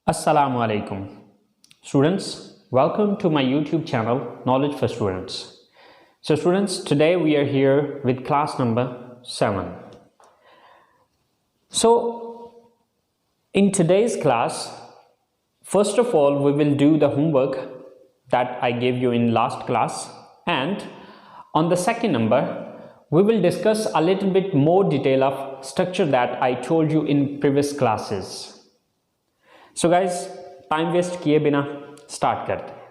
Assalamu alaikum. Students, welcome to my YouTube channel Knowledge for Students. So students, today we are here with class number 7. So in today's class, first of all we will do the homework that I gave you in last class, and on the second number we will discuss a little bit more detail of structure that I told you in previous classes. So guys time waste किए बिना start करते हैं।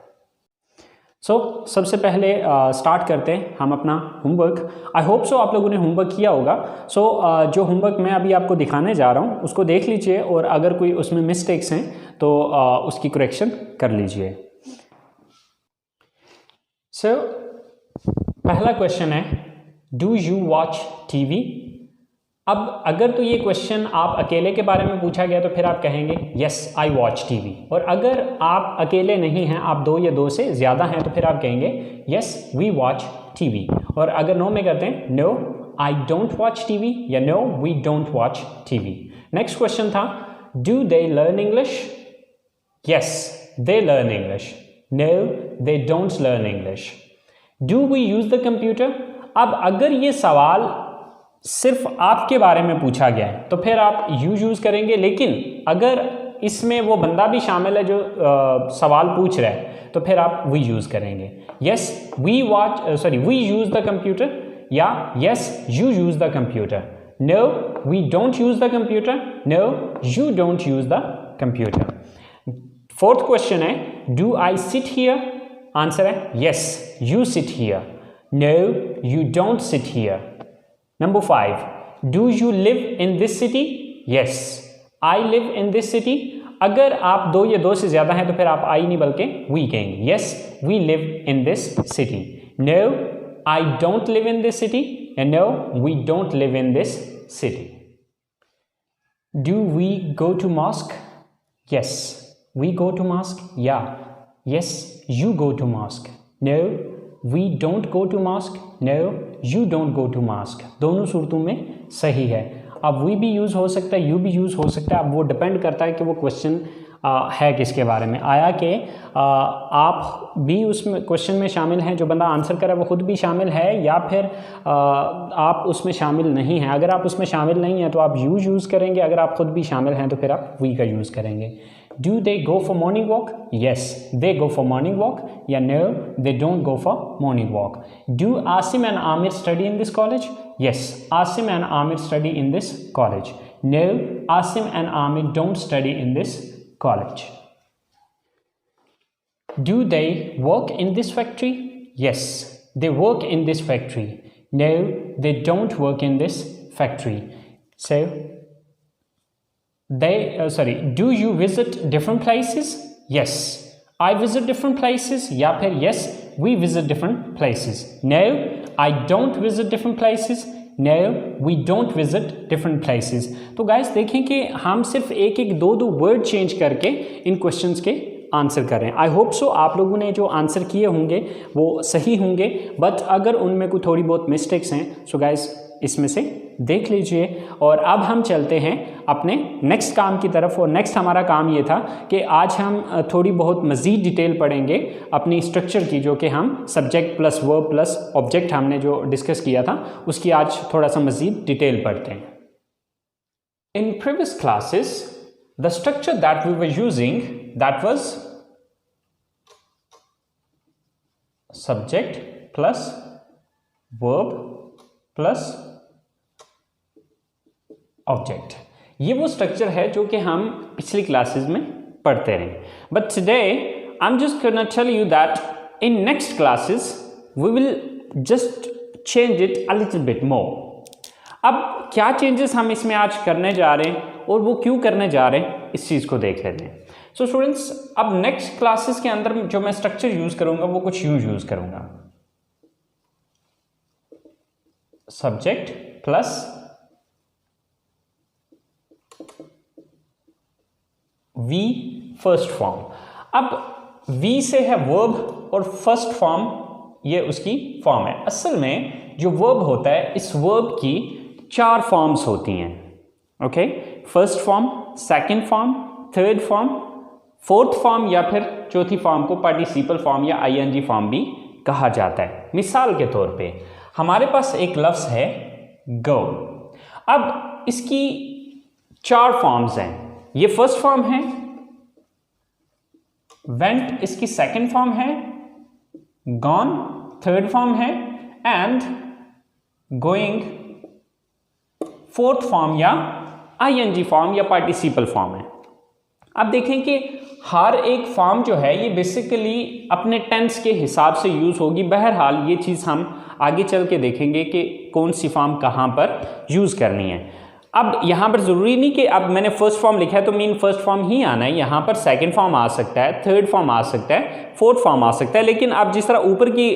सबसे पहले start करते हैं हम अपना होमवर्क। आई होप सो आप लोगों ने होमवर्क किया होगा। जो होमवर्क मैं अभी आपको दिखाने जा रहा हूँ उसको देख लीजिए, और अगर कोई उसमें मिस्टेक्स हैं तो उसकी करेक्शन कर लीजिए। पहला क्वेश्चन है, डू यू वॉच टीवी? अब अगर तो ये क्वेश्चन आप अकेले के बारे में पूछा गया तो फिर आप कहेंगे यस आई वॉच टीवी, और अगर आप अकेले नहीं हैं, आप दो या दो से ज़्यादा हैं, तो फिर आप कहेंगे यस वी वॉच टीवी। और अगर नो में करते हैं no I don't watch TV या no we don't watch TV. Next question था, do they learn English? Yes they learn English, no they don't learn English. Do we use the computer? अब अगर ये सवाल सिर्फ आपके बारे में पूछा गया है तो फिर आप यू यूज़ करेंगे, लेकिन अगर इसमें वो बंदा भी शामिल है जो सवाल पूछ रहा है तो फिर आप वी यूज़ करेंगे। Yes we use the computer या yes you use the computer. No we don't use the computer, no you don't use the computer. Fourth question है, do I sit here? Answer है yes you sit here, no you don't sit here. Number 5, do you live in this city? Yes, I live in this city. अगर आप दो या दो से ज़्यादा हैं तो फिर आप आई नहीं बल्कि we कहेंगे। Yes, we live in this city. No, I don't live in this city. And no, we don't live in this city. Do we go to mosque? Yes, we go to mosque. Yeah. Yes, you go to mosque. No, we don't go to mosque. No, you don't go to mosque. दोनों सूरतों में सही है। अब we भी use हो सकता है, you भी यूज़ हो सकता है। अब वो डिपेंड करता है कि वो क्वेश्चन है किसके बारे में आया, कि आप भी उसमें क्वेश्चन में शामिल हैं, जो बंदा आंसर करे वो खुद भी शामिल है, या फिर आप उसमें शामिल नहीं हैं। अगर आप उसमें शामिल नहीं हैं तो आप यू यूज़ करेंगे, अगर आप खुद भी शामिल हैं तो फिर आप वी का यूज़ करेंगे। Do they go for morning walk? Yes, they go for morning walk. या no, they don't go for morning walk. Do Asim and Amir study in this college? Yes, Asim and Amir study in this college. No, Asim and Amir don't study in this college. Do they work in this factory? Yes, they work in this factory. No, they don't work in this factory. So do you visit different places? Yes, I visit different places. या फिर yes, we visit different places. No, I don't visit different places. No, we don't visit different places. तो guys देखें कि हम सिर्फ एक एक दो वर्ड चेंज करके इन क्वेश्चंस के आंसर करें। आई होप सो आप लोगों ने जो आंसर किए होंगे वो सही होंगे, बट अगर उनमें कोई थोड़ी बहुत मिस्टेक्स हैं सो गाइस इसमें से देख लीजिए। और अब हम चलते हैं अपने नेक्स्ट काम की तरफ, और नेक्स्ट हमारा काम ये था कि आज हम थोड़ी बहुत मज़ीद डिटेल पढ़ेंगे अपनी स्ट्रक्चर की, जो कि हम subject plus verb plus object हमने जो डिस्कस किया था उसकी आज थोड़ा सा मज़ीद डिटेल पढ़ते हैं। In previous classes the structure that we were using that was subject plus verb plus object. ये वो स्ट्रक्चर है जो कि हम पिछली क्लासेस में पढ़ते रहे, but today I am just gonna tell you that in next classes we will just change it a little bit more. अब क्या चेंजेस हम इसमें आज करने जा रहे हैं और वो क्यों करने जा रहे हैं, इस चीज़ को देख लेते हैं। सो स्टूडेंट्स, अब नेक्स्ट क्लासेस के अंदर जो मैं स्ट्रक्चर यूज़ करूँगा वो कुछ यूज़ करूँगा, subject plus V first form. अब वी से है वर्ब और फर्स्ट फॉर्म ये उसकी फॉर्म है। असल में जो वर्ब होता है, इस वर्ब की 4 फॉर्म्स होती हैं। Okay, first form, second form, third form fourth form या फिर चौथी फॉर्म को पार्टिसिपल फॉर्म या आईएनजी फॉर्म भी कहा जाता है। मिसाल के तौर पे हमारे पास एक लफ्ज़ है गो। अब इसकी 4 फॉर्म्स हैं। ये फर्स्ट फॉर्म है, वेंट इसकी सेकंड फॉर्म है, गॉन थर्ड फॉर्म है एंड गोइंग फोर्थ फॉर्म या आईएनजी फॉर्म या पार्टिसिपल फॉर्म है। अब देखें कि हर एक फॉर्म जो है ये बेसिकली अपने टेंस के हिसाब से यूज़ होगी। बहरहाल ये चीज़ हम आगे चल के देखेंगे कि कौन सी फॉर्म कहाँ पर यूज़ करनी है। अब यहाँ पर ज़रूरी नहीं कि अब मैंने फर्स्ट फॉर्म लिखा है तो मीन फर्स्ट फॉर्म ही आना है। यहाँ पर सेकंड फॉर्म आ सकता है, थर्ड फॉर्म आ सकता है, फोर्थ फॉर्म आ सकता है। लेकिन अब जिस तरह ऊपर की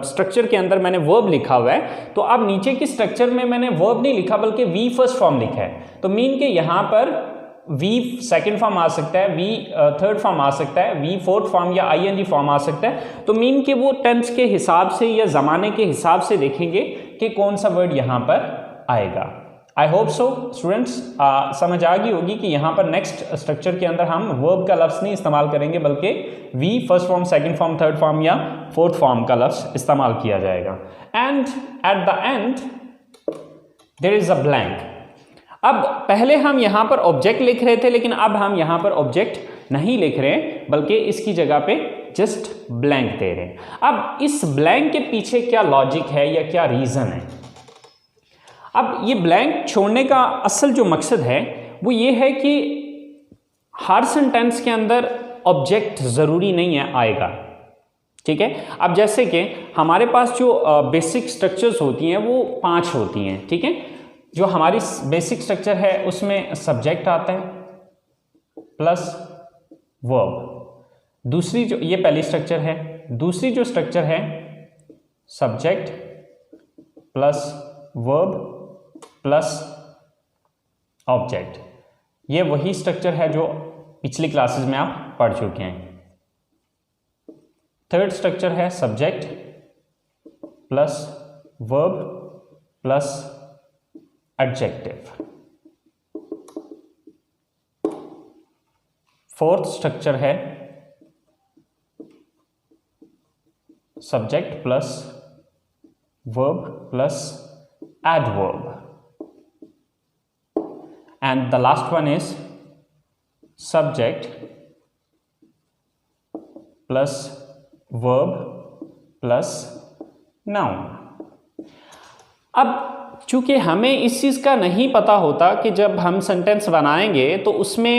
स्ट्रक्चर के अंदर मैंने वर्ब लिखा हुआ है, तो अब नीचे की स्ट्रक्चर में मैंने वर्ब नहीं लिखा बल्कि वी फर्स्ट फॉर्म लिखा है। तो मीन के यहाँ पर वी सेकंड फॉर्म आ सकता है, वी थर्ड फॉर्म आ सकता है, वी फोर्थ फॉर्म या आईएनजी फॉर्म आ सकता है। तो मीन के वो टेंस के हिसाब से या ज़माने के हिसाब से देखेंगे कि कौन सा वर्ड यहाँ पर आएगा। आई होप सो स्टूडेंट्स समझ आ गई होगी कि यहाँ पर नेक्स्ट स्ट्रक्चर के अंदर हम वर्ब का लफ्ज़ नहीं इस्तेमाल करेंगे बल्कि V first form, second form, third form या फोर्थ फॉर्म का लफ्ज़ इस्तेमाल किया जाएगा। And at the end there is a blank. अब पहले हम यहाँ पर ऑब्जेक्ट लिख रहे थे, लेकिन अब हम यहाँ पर ऑब्जेक्ट नहीं लिख रहे हैं बल्कि इसकी जगह पे जस्ट ब्लैंक दे रहे हैं। अब इस ब्लैंक के पीछे क्या लॉजिक है या क्या रीज़न है? अब ये ब्लैंक छोड़ने का असल जो मकसद है वो ये है कि हर सेंटेंस के अंदर ऑब्जेक्ट ज़रूरी नहीं है आएगा, ठीक है। अब जैसे कि हमारे पास जो बेसिक स्ट्रक्चर्स होती हैं वो 5 होती हैं, ठीक है। जो हमारी बेसिक स्ट्रक्चर है उसमें सब्जेक्ट आता है प्लस वर्ब। दूसरी जो ये पहली स्ट्रक्चर है, दूसरी जो स्ट्रक्चर है subject plus verb plus object. ये वही स्ट्रक्चर है जो पिछली क्लासेस में आप पढ़ चुके हैं। थर्ड स्ट्रक्चर है subject plus verb plus adjective. Fourth structure है subject plus verb plus adverb. And the last one is subject plus verb plus noun। अब चूंकि हमें इस चीज़ का नहीं पता होता कि जब हम सेंटेंस बनाएंगे तो उसमें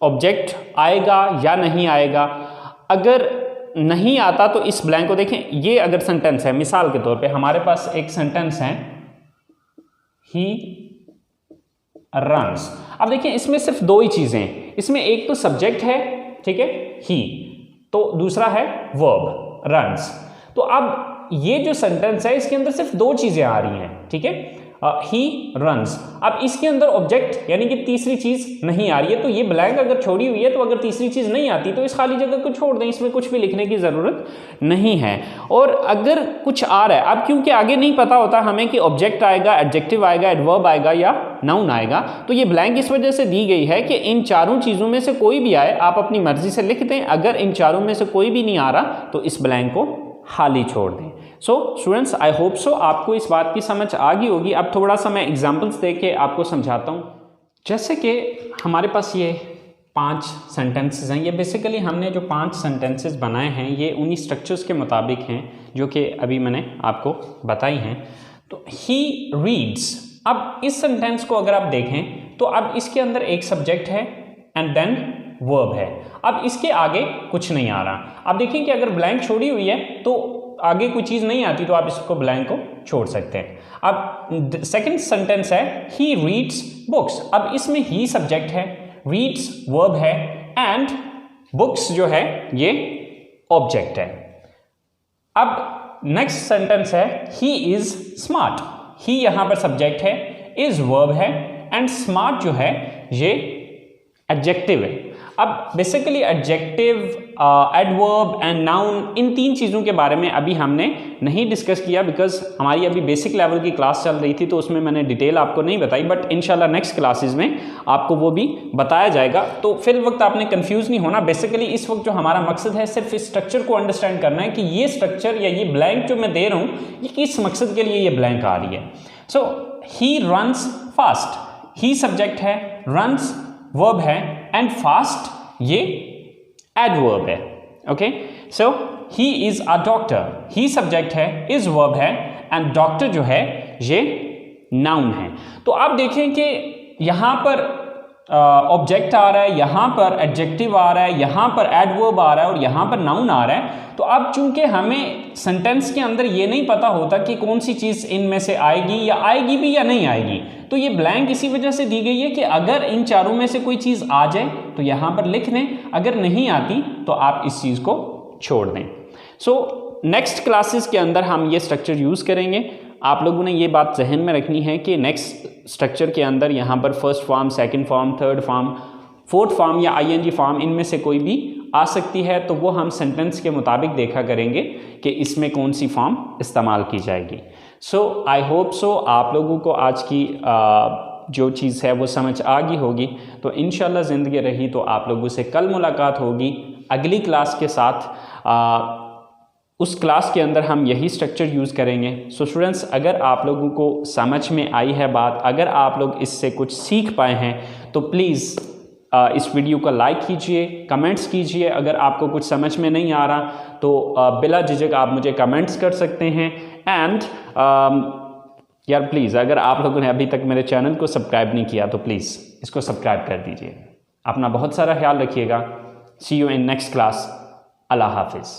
ऑब्जेक्ट आएगा या नहीं आएगा। अगर नहीं आता तो इस ब्लैंक को देखें। ये अगर सेंटेंस है, मिसाल के तौर पे हमारे पास एक सेंटेंस है ही रन्स। अब देखिए इसमें सिर्फ 2 ही चीजें हैं। इसमें एक तो सब्जेक्ट है, ठीक है, ही, तो दूसरा है वर्ब रन्स। तो अब ये जो सेंटेंस है इसके अंदर सिर्फ 2 चीजें आ रही हैं, ठीक है, ही रन्स। अब इसके अंदर ऑब्जेक्ट यानी कि तीसरी चीज नहीं आ रही है। तो ये ब्लैंक अगर छोड़ी हुई है तो अगर तीसरी चीज नहीं आती तो इस खाली जगह को छोड़ दें, इसमें कुछ भी लिखने की जरूरत नहीं है। और अगर कुछ आ रहा है, अब क्योंकि आगे नहीं पता होता हमें कि ऑब्जेक्ट आएगा, एडजेक्टिव आएगा, एडवर्ब आएगा या नाउन आएगा, तो ये ब्लैंक इस वजह से दी गई है कि इन चारों चीजों में से कोई भी आए आप अपनी मर्जी से लिख दें। अगर इन चारों में से कोई भी नहीं आ रहा तो इस ब्लैंक को खाली छोड़ दें। So students I hope so आपको इस बात की समझ आ गई होगी। अब थोड़ा सा मैं एग्जांपल्स दे के आपको समझाता हूँ। जैसे कि हमारे पास ये 5 सेंटेंसेस हैं। ये बेसिकली हमने जो 5 सेंटेंसेस बनाए हैं ये उन्हीं स्ट्रक्चर्स के मुताबिक हैं जो कि अभी मैंने आपको बताई हैं। तो ही रीड्स। अब इस सेंटेंस को अगर आप देखें तो अब इसके अंदर एक सब्जेक्ट है एंड देन वर्ब है। अब इसके आगे कुछ नहीं आ रहा। अब देखिए कि अगर ब्लैंक छोड़ी हुई है तो आगे कोई चीज़ नहीं आती तो आप इसको ब्लैंक को छोड़ सकते हैं। अब सेकंड सेंटेंस है ही रीड्स बुक्स। अब इसमें ही सब्जेक्ट है, रीड्स वर्ब है एंड बुक्स जो है ये ऑब्जेक्ट है। अब नेक्स्ट सेंटेंस है ही इज स्मार्ट। ही यहां पर सब्जेक्ट है, इज वर्ब है एंड स्मार्ट जो है ये एडजेक्टिव है। अब basically adjective, adverb and noun, इन तीन चीज़ों के बारे में अभी हमने नहीं डिस्कस किया बिकॉज हमारी अभी बेसिक लेवल की क्लास चल रही थी, तो उसमें मैंने डिटेल आपको नहीं बताई, बट इंशाल्लाह नेक्स्ट क्लासेस में आपको वो भी बताया जाएगा। तो फिर वक्त आपने कंफ्यूज नहीं होना। बेसिकली इस वक्त जो हमारा मकसद है सिर्फ इस स्ट्रक्चर को अंडरस्टैंड करना है कि ये स्ट्रक्चर या ये ब्लैंक जो मैं दे रहा हूँ ये किस मकसद के लिए ये ब्लैंक आ रही है। So he runs fast, he subject है, रन्स वर्ब है एंड फास्ट ये एडवर्ब है। Okay, so he is a doctor, he subject है, इज वर्ब है एंड डॉक्टर जो है ये नाउन है। तो आप देखें कि यहां पर ऑब्जेक्ट आ रहा है, यहां पर एडजेक्टिव आ रहा है, यहां पर एडवर्ब आ रहा है और यहां पर नाउन आ रहा है। तो अब चूंकि हमें सेंटेंस के अंदर ये नहीं पता होता कि कौन सी चीज़ इनमें से आएगी या आएगी भी या नहीं आएगी, तो ये ब्लैंक इसी वजह से दी गई है कि अगर इन चारों में से कोई चीज़ आ जाए तो यहां पर लिख दें, अगर नहीं आती तो आप इस चीज़ को छोड़ दें। सो नेक्स्ट क्लासेस के अंदर हम ये स्ट्रक्चर यूज़ करेंगे। आप लोगों ने ये बात जहन में रखनी है कि नेक्स्ट स्ट्रक्चर के अंदर यहाँ पर first form, second form, third form, fourth form या आईएनजी फॉर्म इनमें से कोई भी आ सकती है, तो वो हम सेंटेंस के मुताबिक देखा करेंगे कि इसमें कौन सी फॉर्म इस्तेमाल की जाएगी। सो आई होप सो आप लोगों को आज की जो चीज़ है वो समझ आ गई होगी। तो इंशाल्लाह ज़िंदगी रही तो आप लोगों से कल मुलाकात होगी अगली क्लास के साथ। उस क्लास के अंदर हम यही स्ट्रक्चर यूज़ करेंगे। सो स्टूडेंट्स, अगर आप लोगों को समझ में आई है बात, अगर आप लोग इससे कुछ सीख पाए हैं तो प्लीज़ इस वीडियो को लाइक कीजिए, कमेंट्स कीजिए। अगर आपको कुछ समझ में नहीं आ रहा तो बिला झिझक आप मुझे कमेंट्स कर सकते हैं। एंड यार प्लीज़, अगर आप लोगों ने अभी तक मेरे चैनल को सब्सक्राइब नहीं किया तो प्लीज़ इसको सब्सक्राइब कर दीजिए। अपना बहुत सारा ख्याल रखिएगा। सी यू इन नेक्स्ट क्लास। अल्लाह हाफिज़।